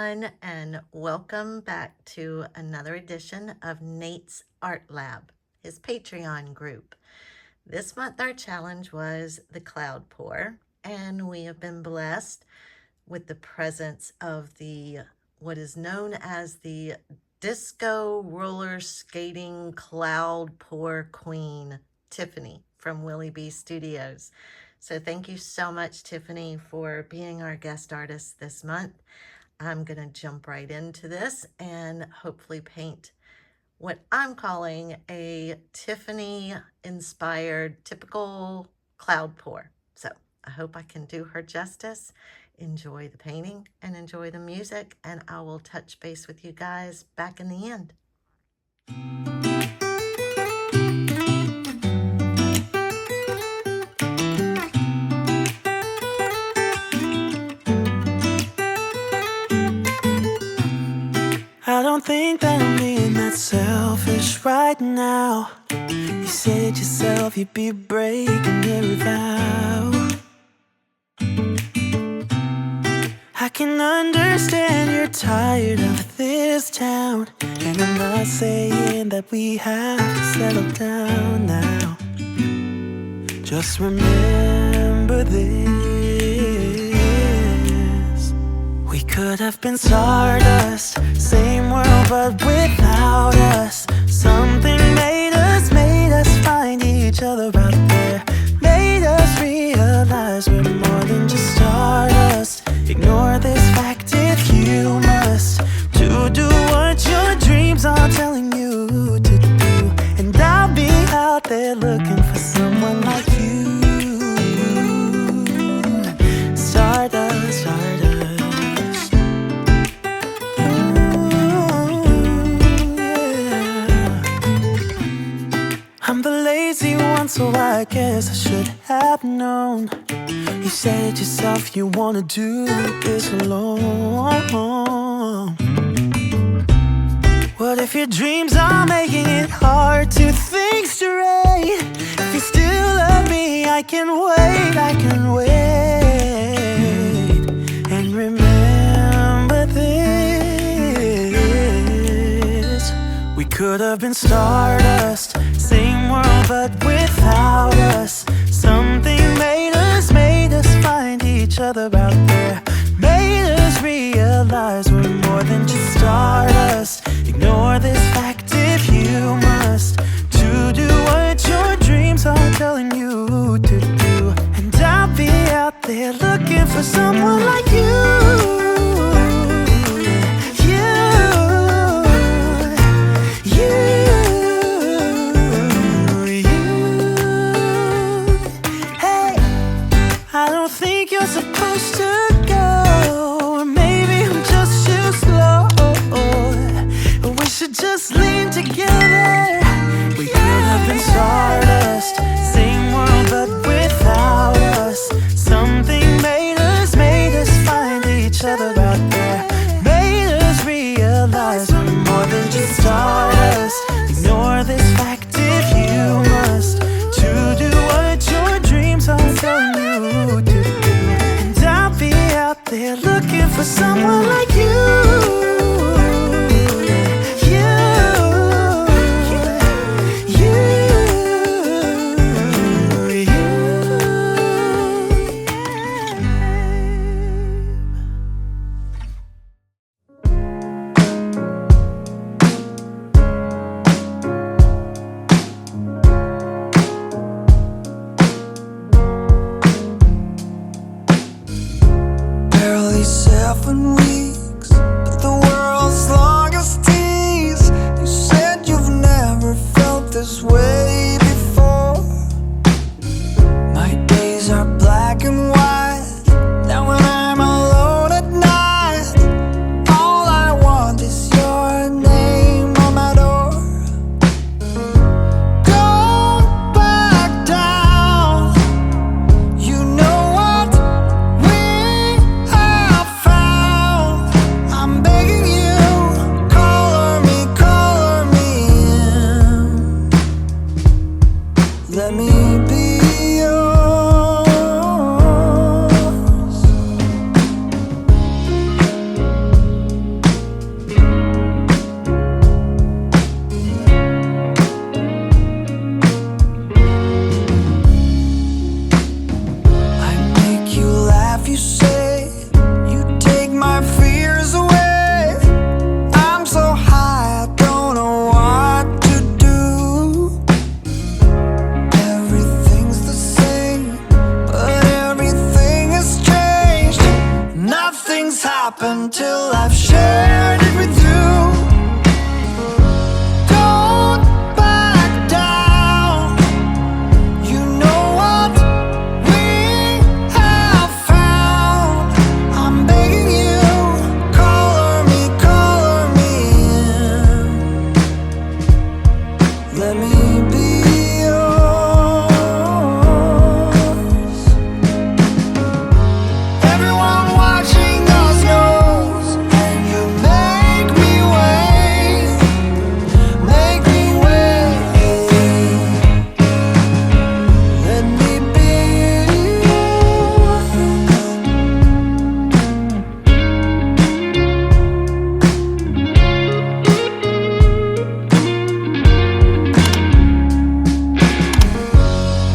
everyone, and welcome back to another edition of Nate's Art Lab, his Patreon group. This month our challenge was the cloud pour, and we have been blessed with the presence of what is known as the disco roller skating cloud pour queen, Tiffany from Willie Studios. So thank you so much, Tiffany, for being our guest artist this month. I'm going to jump right into this and hopefully paint what I'm calling a Tiffany-inspired typical cloud pour. So I hope I can do her justice. Enjoy the painting and enjoy the music, and I will touch base with you guys back in the end. I don't think that I'm being that selfish right now. You said yourself you'd be breaking every vow. I can understand you're tired of this town, and I'm not saying that we have to settle down now. Just remember this: we could have been stardust, same world but without us. Something made us find each other out there, made us realize we're more than just stardust. Ignore this fact if you must, to do what your dreams are telling you to do. And I'll be out there looking for someone like you. Stardust, stardust. I'm the lazy one, so I guess I should have known. You said yourself you wanna do this alone. What if your dreams are making it hard to think straight? If you still love me, I can wait, I can wait. And remember this: we could have been stardust, same world but without us. Something made us find each other out there, made us realize we're more than just stardust. Ignore this fact if you must, to do what your dreams are telling you to do. And I'll be out there looking for someone like you. Supposed to go, or maybe I'm just too slow. We should just lean together. We could have been stardust, same world but without us. Something made us find each other out there, made us realize we're more than just stardust. Ignore this fact if you must, to do what your dreams are telling you to do. Out there looking for someone like you. When we I've shared it with you. Don't back down. You know what we have found. I'm begging you, color me in. Let me be yours. Everyone watching us knows, and you make me wait, make me wait. Let me be yours.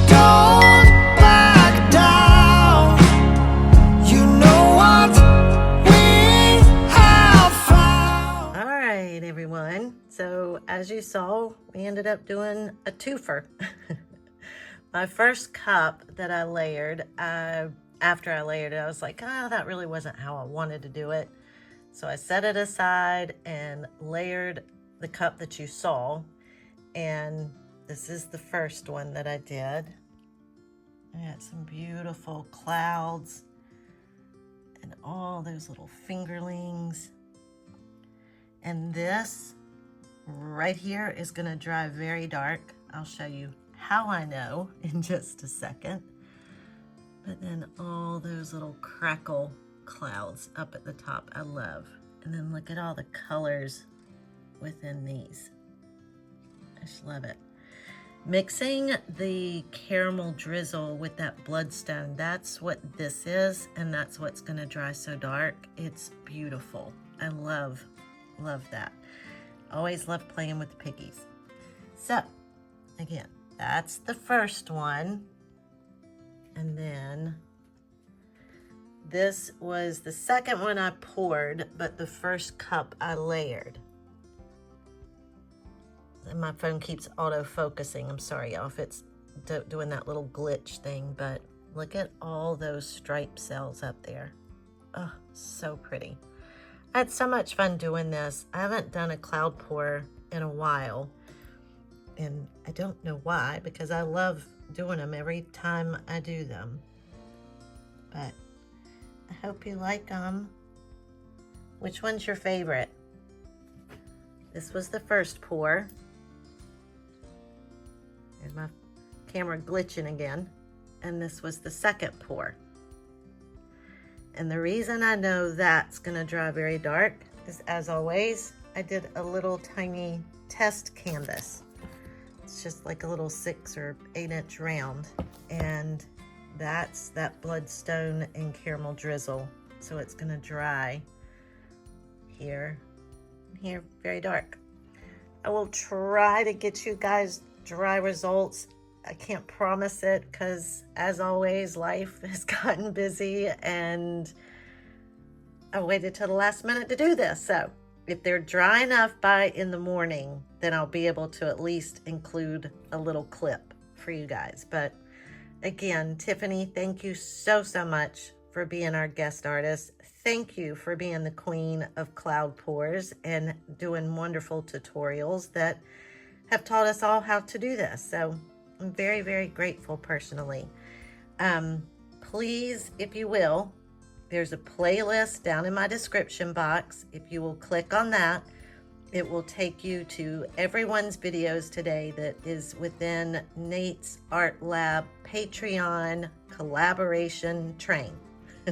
Don't back down. You know what we have found. All right, everyone. So as you saw, we ended up doing a twofer. My first cup that I layered, after I layered it, I was like, oh, that really wasn't how I wanted to do it. So I set it aside and layered the cup that you saw. And this is the first one that I did. I got some beautiful clouds and all those little fingerlings. And this right here is going to dry very dark. I'll show you how I know in just a second. But then all those little crackle clouds up at the top, I love. And then look at all the colors within these. I just love it. Mixing the caramel drizzle with that bloodstone, that's what this is, and that's what's going to dry so dark. It's beautiful. I love that. Always love playing with the piggies. So, again, that's the first one. And then this was the second one I poured, but the first cup I layered. And my phone keeps auto-focusing. I'm sorry, y'all, if it's doing that little glitch thing, but look at all those stripe cells up there. Oh, so pretty. I had so much fun doing this. I haven't done a cloud pour in a while, and I don't know why, because I love doing them every time I do them. But I hope you like them. Which one's your favorite? This was the first pour. There's my camera glitching again. And this was the second pour. And the reason I know that's gonna dry very dark is, as always, I did a little tiny test canvas. It's just like a little 6 or 8 inch round. And that's that bloodstone and caramel drizzle. So it's gonna dry here very dark. I will try to get you guys dry results. I can't promise it because, as always, life has gotten busy and I waited till the last minute to do this. So if they're dry enough by in the morning, then I'll be able to at least include a little clip for you guys. But again, Tiffany, thank you so much for being our guest artist. Thank you for being the queen of cloud pours and doing wonderful tutorials that have taught us all how to do this. So I'm very grateful personally. Please, if you will, there's a playlist down in my description box. If you will click on that, it will take you to everyone's videos today that is within Nate's Art Lab Patreon collaboration train.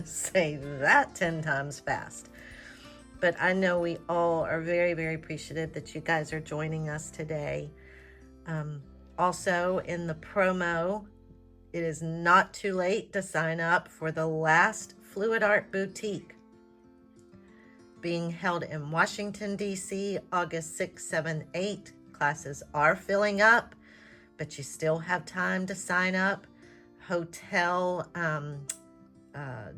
Say that 10 times fast. But I know we all are very appreciative that you guys are joining us today. Also, in the promo, it is not too late to sign up for the last Fluid Art Boutique, being held in Washington, DC, August 6, 7, 8. Classes are filling up, but you still have time to sign up. Hotel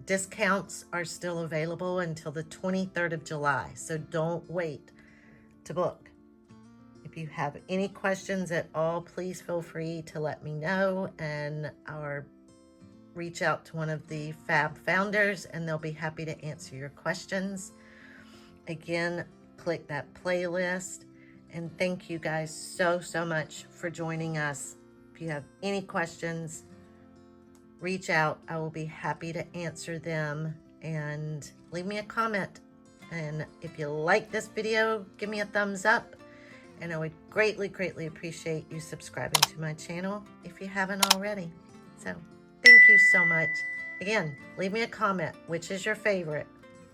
discounts are still available until the 23rd of July, so don't wait to book. If you have any questions at all, please feel free to let me know, and or reach out to one of the FAB founders and they'll be happy to answer your questions. Again, click that playlist. And thank you guys so much for joining us. If you have any questions, reach out. I will be happy to answer them, and leave me a comment. And if you like this video, give me a thumbs up. And I would greatly appreciate you subscribing to my channel if you haven't already. So thank you so much. Again, leave me a comment. Which is your favorite?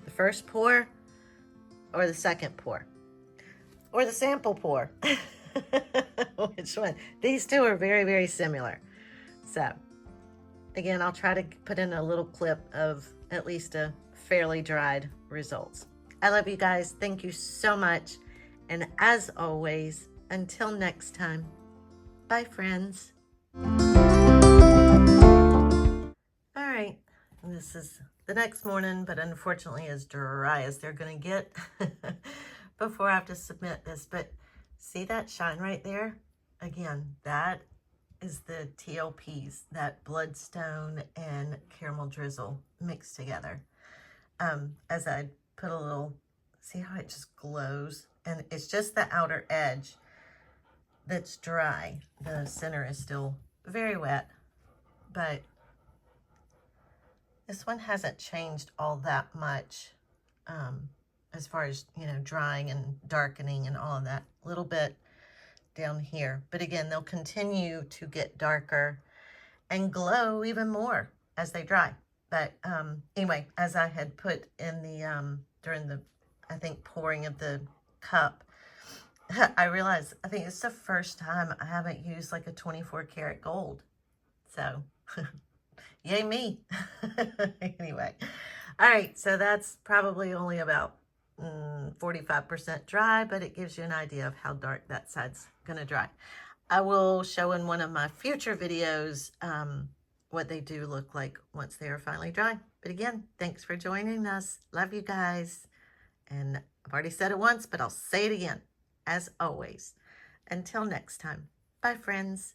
The first pour or the second pour? Or the sample pour? Which one? These two are very similar. So again, I'll try to put in a little clip of at least a fairly dried results. I love you guys. Thank you so much. And as always, until next time, bye friends. All right, this is the next morning, but unfortunately as dry as they're gonna get before I have to submit this. But see that shine right there? Again, that is the TLPs, that bloodstone and caramel drizzle mixed together. As I put a little, see how it just glows? And it's just the outer edge that's dry. The center is still very wet, but this one hasn't changed all that much as far as, you know, drying and darkening and all of that. A little bit down here. But again, they'll continue to get darker and glow even more as they dry. But anyway, as I had put in the, during the, I think, pouring of the cup, I realized, I think it's the first time I haven't used like a 24 karat gold. So, yay me. Anyway, all right, so that's probably only about 45% dry, but it gives you an idea of how dark that side's gonna dry. I will show in one of my future videos what they do look like once they are finally dry. But again, thanks for joining us. Love you guys. And I've already said it once, but I'll say it again. As always, until next time, bye friends.